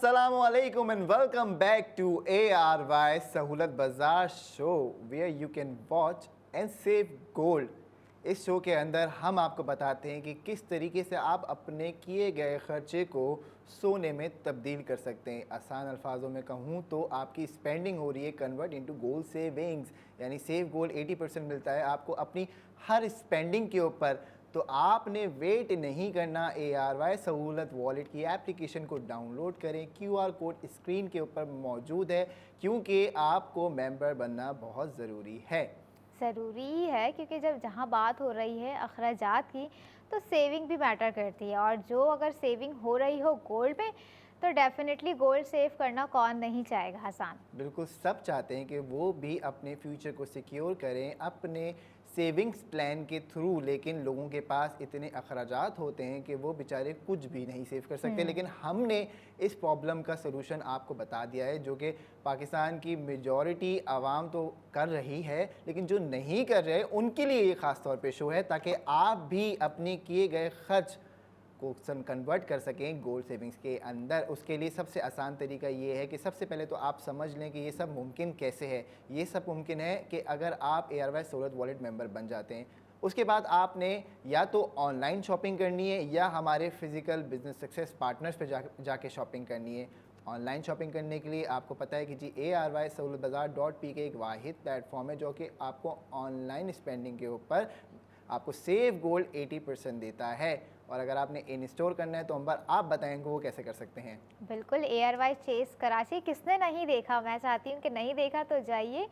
Assalamualaikum and welcome back to ARY सहूलत बाजार show where you can watch and save gold। इस show के अंदर हम आपको बताते हैं कि किस तरीके से आप अपने किए गए खर्चे को सोने में तब्दील कर सकते हैं। आसान अल्फाजों में कहूँ तो आपकी स्पेंडिंग हो रही है कन्वर्ट इनटू गोल्ड सेविंग्स, यानी सेव गोल्ड 80% मिलता है आपको अपनी हर स्पेंडिंग के ऊपर। तो आपने वेट नहीं करना, ARY सहूलत वॉलेट की एप्लीकेशन को डाउनलोड करें। QR कोड स्क्रीन के ऊपर मौजूद है क्योंकि आपको मेंबर बनना बहुत ज़रूरी है। ज़रूरी ही है क्योंकि जहाँ बात हो रही है अखराजात की तो सेविंग भी मैटर करती है, और जो अगर सेविंग हो रही हो गोल्ड में तो डेफिनेटली गोल्ड सेव करना कौन नहीं चाहेगा हसन। बिल्कुल सब चाहते हैं कि वो भी अपने फ्यूचर को सिक्योर करें अपने सेविंग्स प्लान के थ्रू, लेकिन लोगों के पास इतने अखराजात होते हैं कि वो बेचारे कुछ भी नहीं सेव कर सकते। लेकिन हमने इस प्रॉब्लम का सलूशन आपको बता दिया है, जो कि पाकिस्तान की मेजॉरिटी आवाम तो कर रही है, लेकिन जो नहीं कर रहे उनके लिए ये ख़ास तौर पे शो है ताकि आप भी अपने किए गए खर्च को कन्वर्ट कर सकें गोल्ड सेविंग्स के अंदर। उसके लिए सबसे आसान तरीका ये है कि सबसे पहले तो आप समझ लें कि ये सब मुमकिन कैसे है। ये सब मुमकिन है कि अगर आप ARY सहूलत वॉलेट मेंबर बन जाते हैं, उसके बाद आपने या तो ऑनलाइन शॉपिंग करनी है या हमारे फिज़िकल बिजनेस सक्सेस पार्टनर्स पे जाके शॉपिंग करनी है। ऑनलाइन शॉपिंग करने के लिए आपको पता है कि जी ARY सहूलत बाज़ार .P के एक वाहिद प्लेटफॉर्म है जो कि आपको ऑनलाइन स्पेंडिंग के ऊपर आपको सेव गोल्ड 80% देता है। और अगर आपने इन स्टोर करना है तो अंबर आप बताएंगे वो कैसे कर सकते हैं। बिल्कुल, ARY चेस कराची किसने नहीं देखा, मैं चाहती हूँ कि नहीं देखा तो जाइए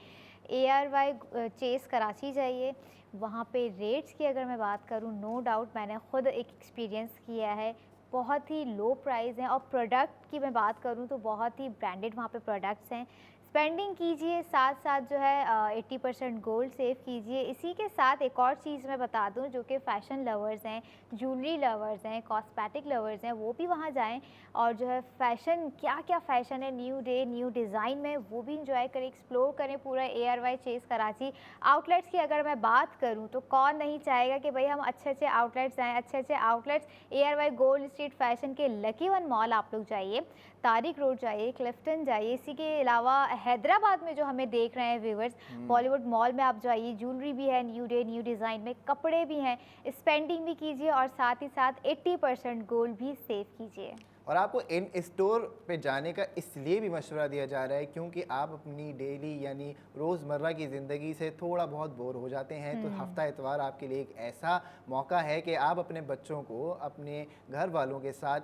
ARY चेस कराची जाइए। वहाँ पे रेट्स की अगर मैं बात करूँ, नो डाउट मैंने खुद एक एक्सपीरियंस किया है, बहुत ही लो प्राइस हैं। और प्रोडक्ट की मैं बात करूँ तो बहुत ही ब्रांडेड वहाँ पे प्रोडक्ट्स हैं। स्पेंडिंग कीजिए, साथ साथ जो है 80% गोल्ड सेव कीजिए। इसी के साथ एक और चीज़ मैं बता दूं, जो कि फ़ैशन लवर्स हैं, ज्वेलरी लवर्स हैं, कॉस्मेटिक लवर्स हैं, वो भी वहाँ जाएं और जो है फ़ैशन, क्या क्या फ़ैशन है न्यू डे न्यू डिज़ाइन में, वो भी इंजॉय करें, एक्सप्लोर करें पूरा ARY चेस कराची। आउटलेट्स की अगर मैं बात करूँ तो कौन नहीं चाहेगा कि भाई हम अच्छे अच्छे आउटलेट्स जाएँ। अच्छे अच्छे outlets ARY gold street fashion के लकी वन मॉल आप लोग जाइए, तारिक रोड जाइए, क्लिफ्टन जाइए। इसी के अलावा हैदराबाद में जो हमें देख रहे हैं व्यूवर्स, बॉलीवुड मॉल में आप जाइए, ज्वेलरी भी है न्यू डे न्यू डिज़ाइन में, कपड़े भी हैं, स्पेंडिंग भी कीजिए और साथ ही साथ 80% गोल्ड भी सेव कीजिए। और आपको इन स्टोर पे जाने का इसलिए भी मशवरा दिया जा रहा है क्योंकि आप अपनी डेली यानी रोज़मर्रा की ज़िंदगी से थोड़ा बहुत बोर हो जाते हैं। तो हफ्ता इतवार आपके लिए एक ऐसा मौका है कि आप अपने बच्चों को अपने घर वालों के साथ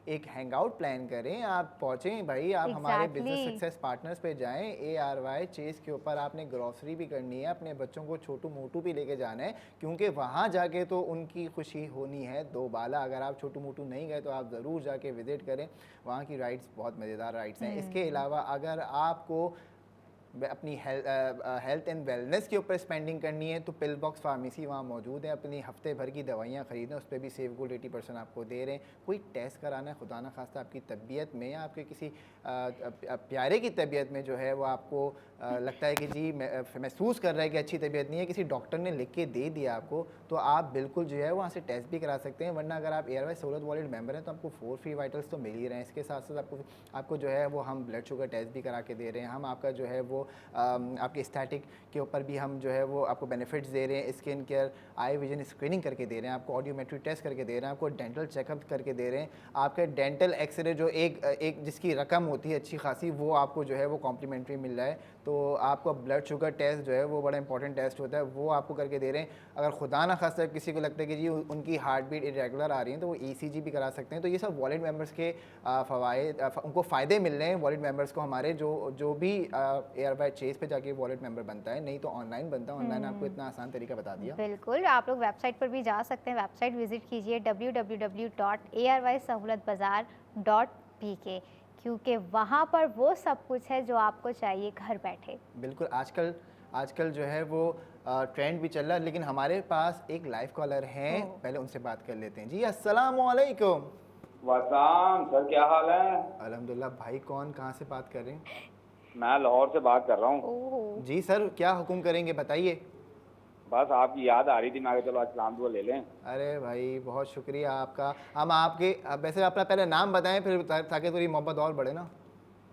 एक हैंग आउट प्लान करें। आप पहुँचें भाई, आप हमारे बिजनेस सक्सेस पार्टनर्स पे जाएं। ARY चेस के ऊपर आपने ग्रॉसरी भी करनी है, अपने बच्चों को छोटू मोटू भी लेके जाना है क्योंकि वहाँ जाके तो उनकी खुशी होनी है दो बाला। अगर आप छोटू मोटू नहीं गए तो आप ज़रूर जाके विज़िट करें, वहाँ की राइड्स बहुत मज़ेदार राइड्स हैं। इसके अलावा अगर आपको अपनी हेल्थ एंड वेलनेस के ऊपर स्पेंडिंग करनी है तो पिल बॉक्स फार्मेसी वहाँ मौजूद है। अपनी हफ्ते भर की दवाइयाँ ख़रीदें, उस पर भी सेव गोल्ड 80% आपको दे रहे हैं। कोई टेस्ट कराना है, खुदा ना खास्ता आपकी तबीयत में या आपके किसी प्यारे की तबीयत में जो है वो आपको लगता है कि जी महसूस कर रहा है कि अच्छी तबीयत नहीं है, किसी डॉक्टर ने लिख के दे दिया आपको, तो आप बिल्कुल जो है वहाँ से टेस्ट भी करा सकते हैं। वरना अगर आप ARY सहूलत वॉलेट मेंबर हैं तो आपको 4 फ्री वाइटल्स तो मिल ही रहे हैं। इसके साथ साथ आपको जो है वो हम ब्लड शुगर टेस्ट भी करा के दे रहे हैं। हम आपका जो है वो आपके स्टैटिक के ऊपर भी हम जो है वो आपको बेनिफिट्स दे रहे हैं। Skin care, eye vision screening करके दे रहे हैं, आपको ऑडियोमेट्री टेस्ट करके दे रहे हैं, आपको डेंटल चेकअप करके दे रहे हैं। आपके डेंटल एक्सरे जो एक जिसकी रकम होती है अच्छी खासी, वो आपको जो है वो कॉम्प्लीमेंट्री मिल रहा है। तो आपको ब्लड शुगर टेस्ट जो है वो बड़ा इंपॉर्टेंट टेस्ट होता है, वो आपको करके दे रहे हैं। अगर खुदा ना खास्ता किसी को लगता है कि जी उनकी हार्ट बीट इरेगुलर आ रही है तो वो ECG भी करा सकते हैं। तो ये सब वॉलेट मेंबर्स के फ़वाइद, उनको फ़ायदे मिल रहे हैं वॉलेट मेंबर्स को हमारे, जो भी ARY चेस पे जाके वॉलेट मेंबर बनता है, नहीं तो ऑनलाइन बनता है। ऑनलाइन आपको इतना आसान तरीका बता दिया। बिल्कुल, आप लोग वेबसाइट पर भी जा सकते हैं, वेबसाइट विजिट कीजिए www.ARYSahoolatbazaar.pk, क्योंकि वहाँ पर वो सब कुछ है जो आपको चाहिए घर बैठे। बिल्कुल, आजकल जो है वो ट्रेंड भी चल रहा है, लेकिन हमारे पास एक लाइव कॉलर हैं, पहले उनसे बात कर लेते हैं। जी अस्सलाम वालेकुम। वासाम सर, क्या हाल है? अल्हम्दुलिल्लाह। भाई कौन, कहाँ से बात कर रहे हैं? मैं लाहौर से बात कर रहा हूँ। ओह, जी सर, क्या हुक्म करेंगे बताइए। बस आपकी याद आ रही थी, मैं कहा चलो आज सलाम दुआ ले लें। अरे भाई बहुत शुक्रिया आपका। हम आपके वैसे अपना पहले नाम बताएं फिर ताकि थोड़ी मोहब्बत और बढ़े ना।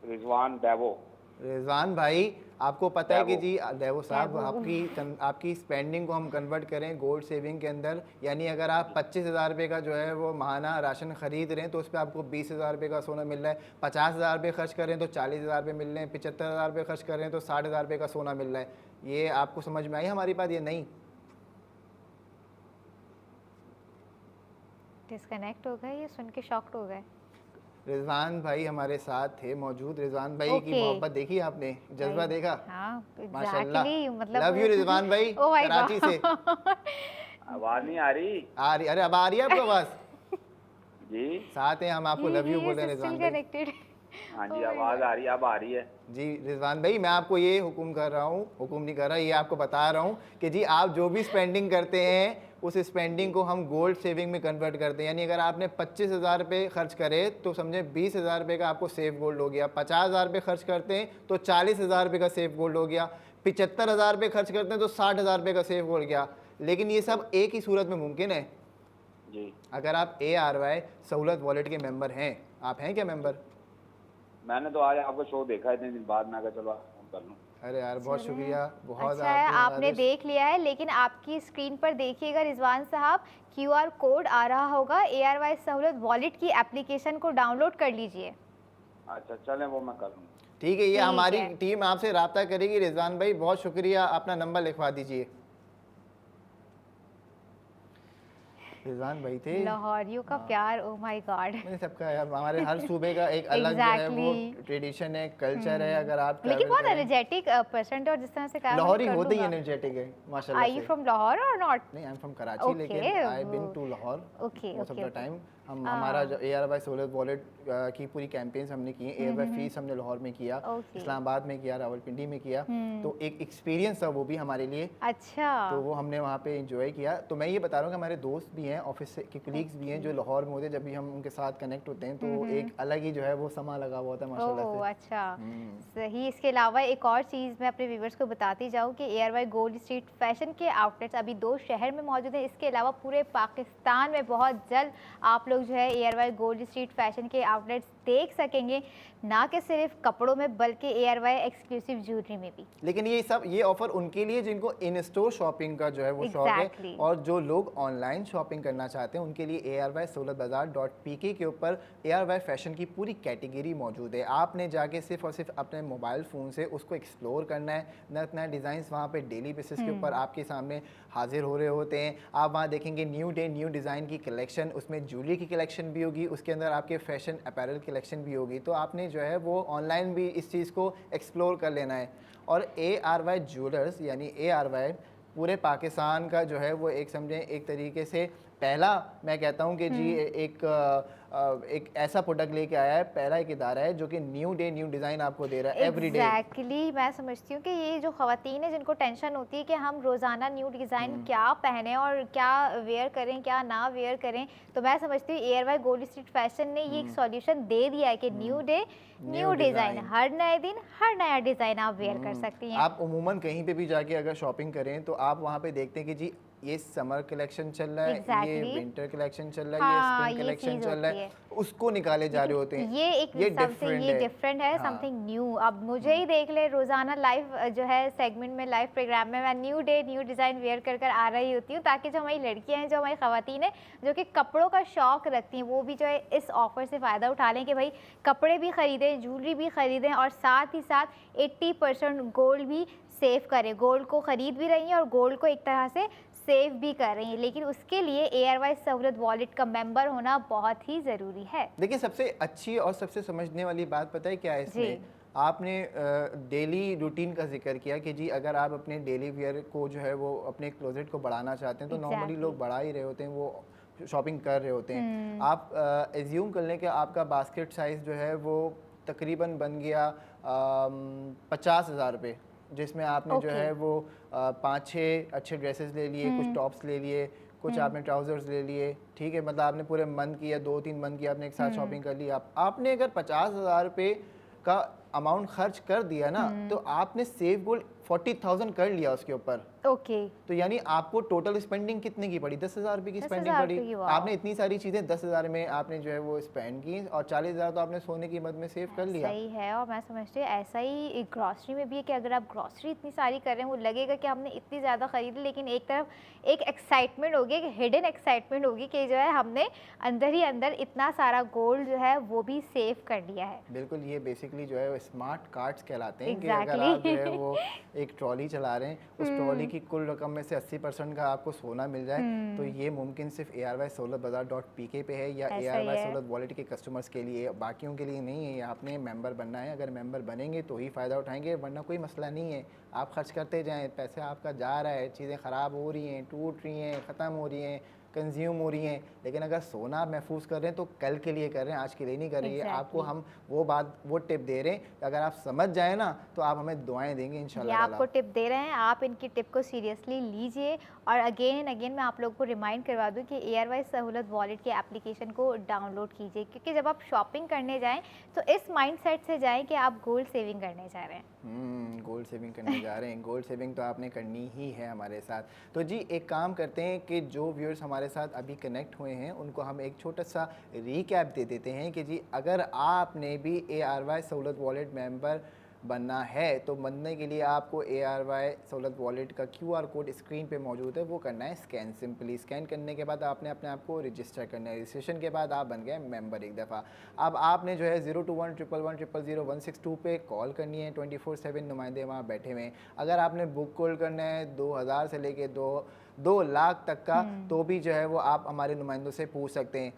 रिजवान डेवो। रिजवान भाई, आपको पता है कि डेवो। जी देवो साहब, डेवो। आपकी स्पेंडिंग को हम कन्वर्ट करें गोल्ड सेविंग के अंदर, यानी अगर आप 25,000 रुपये का जो है वो माहाना राशन खरीद रहे हैं तो उस पर आपको 20,000 रुपये का सोना मिल रहा है। 50,000 रुपये खर्च करें तो 40,000 रुपये मिल रहे हैं। 75,000 रुपये खर्च करें तो 60,000 रुपये का सोना मिल रहा है। ये आपको समझ में आई हमारी बात? ये नहीं डिस्कनेक्ट हो गए, ये सुन के शॉक्ड हो गए। रिजवान भाई हमारे साथ थे मौजूद। रिजवान भाई की ओके। मोहब्बत देखी आपने, जज्बा भाई, देखा? हाँ माशाल्लाह। एग्जैक्टली, मतलब लव यू रिजवान भाई, ओह माय कराची से। आवाज नहीं आ रही? आ रही, अरे अब आ रही है आपको आवाज? जी साथ हैं हम, आपको लव यू बोल रहे हैं स्टिल रिजवान भाई। कनेक्टेड। हाँ जी, आवाज आ रही है, अब आ रही है। जी रिजवान भाई, मैं आपको ये हुक्म कर रहा हूँ, हुक्म नहीं कर रहा, ये आपको बता रहा हूँ कि जी आप जो भी स्पेंडिंग करते हैं उस स्पेंडिंग को हम गोल्ड सेविंग में कन्वर्ट करते हैं। यानी अगर आपने 25,000 रुपये खर्च करे तो समझे 20,000 रुपये का आपको सेफ गोल्ड हो गया। 50,000 रुपये खर्च करते हैं तो 40,000 रुपये का सेफ गोल्ड हो गया। 75,000 रुपये खर्च करते हैं तो 60,000 रुपये का सेफ गोल्ड गया। लेकिन ये सब एक ही सूरत में मुमकिन है जी अगर आप ARY सहूलत वॉलेट के मेंबर हैं। आप हैं क्या मेंबर? मैंने तो आज आपका शो देखा इतने दिन बाद, मैं कहा चलो फोन कर लूँ। अरे यार बहुत शुक्रिया, बहुत अच्छा है, आपने नवाजिश। देख लिया है, लेकिन आपकी स्क्रीन पर देखिएगा रिजवान साहब, QR कोड आ रहा होगा। ARY सहूलत वॉलेट की एप्लीकेशन को डाउनलोड कर लीजिए। अच्छा चलें, वो मैं कर लूँ। ठीक है, ये ठीक हमारी है। टीम आपसे राब्ता करेगी। रिजवान भाई बहुत शुक्रिया, अपना नंबर लिखवा दीजिए। रिजवान भाई थे। लाहौरियों का प्यार, ओ माय गॉड। मैंने सबका यार, हमारे हर सूबे का एक अलग जो है वो Exactly. ट्रेडिशन है, कल्चर है। अगर आप लेकिन travel बहुत करें- एनर्जेटिक पर्सन और जिस तरह से कहा लाहौरी होते ही एनर्जेटिक है आर माशाल्लाह यू से। फ्रॉम लाहौर और नॉट? नहीं, आई एम फ्रॉम कराची, लेकिन Okay, I been to Lahore okay most of okay the time. हम हमारा जो ARY सहूलत वॉलेट की पूरी कैंपेन्स हमने की हैं। ARY फीस हमने लाहौर में किया, Okay. इस्लामाबाद में किया, रावलपिंडी में किया। तो एक एक्सपीरियंस था वो भी हमारे लिए, अच्छा। तो वो हमने वहाँ पे इंजॉय किया। तो मैं ये बता रहा हूँ कि हमारे दोस्त भी हैं, ऑफिस के कलीग्स भी हैं जो लाहौर में होते हैं। जब भी हम उनके साथ कनेक्ट होते हैं तो एक अलग ही जो है वो समा लगा हुआ होता है माशाल्लाह ओह से। अच्छा, सही। इसके अलावा एक और चीज़ मैं अपने व्यूवर्स को बताती जाऊँ कि ARY गोल्ड स्ट्रीट फैशन के आउटलेट्स अभी 2 शहर में मौजूद हैं। इसके अलावा पूरे पाकिस्तान में बहुत जल्द आप लोग जो है ARY गोल्ड स्ट्रीट फैशन के आउटलेट्स देख सकेंगे, ना कि सिर्फ कपड़ों में बल्कि ARY एक्सक्लूसिव ज्वेलरी में भी। लेकिन ये ऑफर उनके लिए जिनको इन स्टोर शॉपिंग का जो है वो शौक है, Exactly. और जो लोग ऑनलाइन शॉपिंग करना चाहते हैं उनके लिए ARY सहूलत बाजार.pk के ऊपर ARY फैशन की पूरी कैटेगरी मौजूद है। आपने जाके सिर्फ और सिर्फ अपने मोबाइल फ़ोन से उसको एक्सप्लोर करना है। नए नए डिज़ाइंस वहाँ पे डेली बेसिस के ऊपर आपके सामने हाजिर हो रहे होते हैं। आप वहाँ देखेंगे न्यू डे न्यू डिज़ाइन की कलेक्शन, उसमें ज्वेलरी की कलेक्शन भी होगी, उसके अंदर आपके फैशन अपैरल कलेक्शन भी होगी। तो आपने जो है वो ऑनलाइन भी इस चीज़ को एक्सप्लोर कर लेना है। और ARY ज्वेलर्स यानी ARY पूरे पाकिस्तान का जो है वो एक समझें एक तरीके से पहला, मैं कहता हूँ कि जी एक ऐसा प्रोडक्ट लेके आया है, पहला एक इदारा है जो कि न्यू डे न्यू डिज़ाइन आपको दे रहा है एवरी डे। एग्जैक्टली, मैं समझती हूँ कि ये जो ख़वातीन है जिनको टेंशन होती है कि हम रोज़ाना न्यू डिज़ाइन क्या पहने और क्या वेयर करें क्या ना वेयर करें, तो मैं समझती हूँ ARY गोल्ड स्ट्रीट फैशन ने ये एक सॉल्यूशन दे दिया है कि न्यू डे न्यू डिज़ाइन, हर नए दिन हर नया डिज़ाइन आप वेयर कर सकती हैं। आप उमूमन कहीं पे भी जाके अगर शॉपिंग करें तो आप वहाँ पे देखते हैं कि जी ये समर कलेक्शन चल रहा है, ये Exactly. विंटर कलेक्शन चल रहा है, हाँ, ये स्प्रिंग ये कलेक्शन चीज़ चल रहा होती है, है। उसको निकाले जा रहे होते हैं। ये एक ये समथिंग, ये डिफरेंट है, हाँ। Something new. अब मुझे ही देख ले, रोजाना लाइव जो है सेगमेंट में, लाइव प्रोग्राम में मैं new day new design wear कर कर आ रही होती हूँ, ताकि जो हमारी लड़कियां हैं, जो हमारी ख़वातीन हैं जो कि कपड़ों का शौक़ रखती हैं, वो भी जो है इस ऑफ़र से फ़ायदा उठा लें कि भाई कपड़े भी ख़रीदें, ज्वेलरी भी ख़रीदें और साथ ही साथ 80% गोल्ड भी सेव करें। गोल्ड को ख़रीद भी रही हैं और गोल्ड को एक तरह से सेव भी कर रही हैं, लेकिन उसके लिए ARY सहूलत वॉलेट का मेंबर होना बहुत ही ज़रूरी है। देखिए सबसे अच्छी और सबसे समझने वाली बात पता है क्या है इसमें? आपने डेली रूटीन का जिक्र किया कि जी अगर आप अपने डेली वेयर को जो है वो अपने क्लोजेट को बढ़ाना चाहते हैं तो नॉर्मली लोग बढ़ा ही रहे होते हैं, वो शॉपिंग कर रहे होते हैं। आप एज्यूम कर लें कि आपका बास्केट साइज़ जो है वो तकरीबन बन गया 50,000 रुपये, जिसमें आपने जो है वो 5-6 अच्छे ड्रेसेस ले लिए, कुछ टॉप्स ले लिए, कुछ आपने ट्राउजर्स ले लिए, ठीक है, मतलब आपने पूरे मंथ की या 2-3 मंथ की आपने एक साथ शॉपिंग कर ली। आपने अगर 50,000 रुपये का अमाउंट खर्च कर दिया ना तो आपने सेव गोल्ड 40,000 कर लिया उसके ऊपर। ओके। तो यानी आपको टोटल स्पेंडिंग कितने की पड़ी? 10,000 रुपये की 10,000 स्पेंडिंग रुपये की, पड़ी। वाह। आपने इतनी सारी चीज़ें 10,000 में आपने जो है वो स्पेंड की और 40,000 तो आपने सोने की कीमत में सेव कर लिया। सही है। और मैं समझती हूँ ऐसा ही ग्रॉसरी में भी है कि अगर आप ग्रॉसरी इतनी सारी कर रहे हैं, वो लगेगा कि हमने इतनी ज़्यादा खरीदी, लेकिन एक तरफ एक एक्साइटमेंट होगी, एक हिडन एक्साइटमेंट होगी कि जो है हमने अंदर ही अंदर इतना सारा गोल्ड जो है वो भी सेव कर लिया है। बिल्कुल, ये बेसिकली जो है वो स्मार्ट कार्ड्स कहलाते हैं कि Exactly. अगर आप जो है वो एक ट्रॉली चला रहे हैं, उस ट्रॉली की कुल रकम में से 80% का आपको सोना मिल जाए, तो ये मुमकिन सिर्फ ARYSolatBazaar.pk पे है या ऐसा ही ARY है। सोलत वॉलेट के कस्टमर्स के लिए, बाकियों के लिए नहीं है। ये आपने मेंबर बनना है, अगर मेंबर बनेंगे तो ही फ़ायदा उठाएंगे, वरना कोई मसला नहीं है। आप खर्च करते जाएँ, पैसे आपका जा रहा है, चीज़ें ख़राब हो रही हैं, टूट रही हैं, ख़त्म हो रही हैं, कंज्यूम हो रही हैं, लेकिन अगर सोना आप महफूज कर रहे हैं तो कल के लिए कर रहे हैं, आज के लिए नहीं कर रही है। आपको हम वो टिप दे रहे हैं, अगर आप समझ जाए ना तो आप हमें दुआएं देंगे ये इंशाल्लाह आपको ताला। टिप दे रहे हैं, आप इनकी टिप को सीरियसली लीजिए। और अगेन एंड अगेन मैं आप लोगों को रिमाइंड करवा दूं कि ARY सहूलत वॉलेट के एप्लीकेशन को डाउनलोड कीजिए, क्योंकि जब आप शॉपिंग करने जाएं तो इस माइंडसेट से जाएं कि आप गोल्ड सेविंग करने जा रहे हैं। गोल्ड सेविंग करने जा रहे हैं। गोल्ड सेविंग तो आपने करनी ही है हमारे साथ। तो जी एक काम करते हैं कि जो व्यूअर्स हमारे साथ अभी कनेक्ट हुए हैं उनको हम एक छोटा सा रीकैप दे देते हैं कि जी अगर आपने भी ARY सहूलत वॉलेट मेंबर बनना है तो बनने के लिए आपको ARY सहूलत वॉलेट का QR कोड स्क्रीन पे मौजूद है, वो करना है स्कैन। सिंपली स्कैन करने के बाद आपने अपने आप को रजिस्टर करना है। रजिस्ट्रेशन के बाद आप बन गए मेंबर एक दफ़ा। अब आपने जो है 02111000162 पे कॉल करनी है, 24/7 नुमाइंदे वहाँ बैठे हुए हैं। अगर आपने बुक कॉल करना है 2,000 से लेके 2 लाख तक का, तो भी जो है वो आप हमारे नुमाइंदों से पूछ सकते हैं।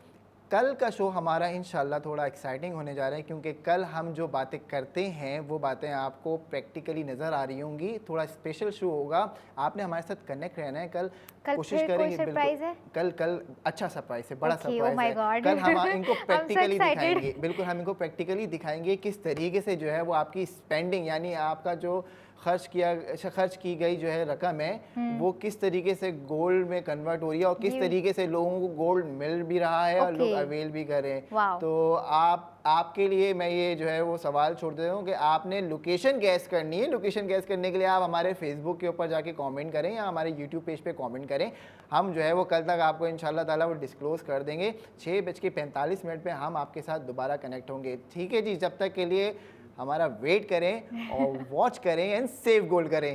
कल का शो हमारा इंशाल्लाह थोड़ा एक्साइटिंग होने जा रहा है, क्योंकि कल हम जो बातें करते हैं वो बातें आपको प्रैक्टिकली नज़र आ रही होंगी। थोड़ा स्पेशल शो होगा, आपने हमारे साथ कनेक्ट रहना है। कल कोशिश फिर कोई करेंगे सरप्राइज है? कल अच्छा सरप्राइज है, बड़ा Okay, oh सरप्राइज my है। God. कल हम इनको I'm so प्रैक्टिकली excited. दिखाएंगे। बिल्कुल, हम इनको प्रैक्टिकली दिखाएंगे किस तरीके से जो है वो आपकी स्पेंडिंग यानी आपका जो खर्च की गई जो है रकम है वो किस तरीके से गोल्ड में कन्वर्ट हो रही है और किस तरीके से लोगों को गोल्ड मिल भी रहा है और लोग Okay. अवेल भी कर रहे हैं। Wow. तो आपके लिए मैं ये जो है वो सवाल छोड़ देता हूँ कि आपने लोकेशन गैस करनी है। लोकेशन गैस करने के लिए आप हमारे फेसबुक के ऊपर जाके कमेंट करें या हमारे यूट्यूब पेज पे कमेंट करें। हम जो है वो कल तक आपको इंशाल्लाह ताला वो डिस्क्लोज कर देंगे। 6:45 पे हम आपके साथ दोबारा कनेक्ट होंगे। ठीक है जी, जब तक के लिए हमारा वेट करें और वॉच करें एंड सेव गोल्ड करें।